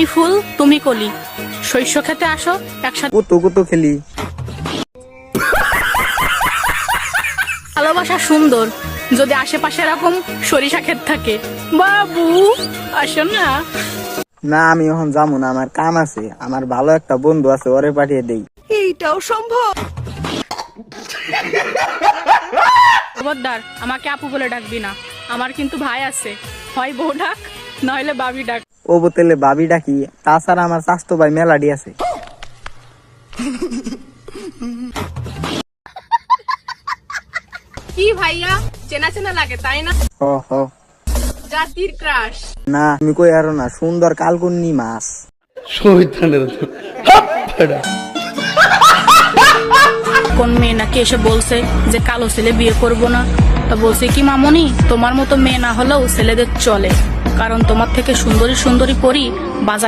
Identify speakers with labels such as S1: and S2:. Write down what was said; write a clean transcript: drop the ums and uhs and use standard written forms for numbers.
S1: আমি ফুল তুমি কলি, শস্য খেতে আসো একসাথে
S2: কত কত খেলি।
S1: ভালোবাসা সুন্দর যদি আশেপাশে এরকম সরিষা ক্ষেত থাকে। বাবু আসো না।
S2: না আমি এখন যাবো না, আমার কাম আছে, আমার ভালো একটা বন্ধু আছে, ওরে পাঠিয়ে দেই।
S1: এইটাও সম্ভব। খবরদার আমাকে আপু বলে ডাকবি না, আমার কিন্তু ভাই আছে, হয় বউ ডাক নইলে বাবি ডাক।
S2: ও বোতলে ভাবি ডাকি, তাছাড়া আমার স্বাস্থ্য ভাই মেলাডি আছে।
S1: কি ভাইয়া চেনা চেনা লাগে তাই না?
S2: হ হ।
S1: জাতির ক্রাশ।
S2: না তুমি কই আরো না, সুন্দর কালকুন্নি মাছ।
S1: কোন মেয়ে নাকি এসে বলছে যে কালো ছেলে বিয়ে করব না, তা বলছে কি মামনি তোমার মতো মেয়ে না হলেও ছেলেদের চলে, কারণ তোমার থেকে সুন্দরী সুন্দরী পরি বাজার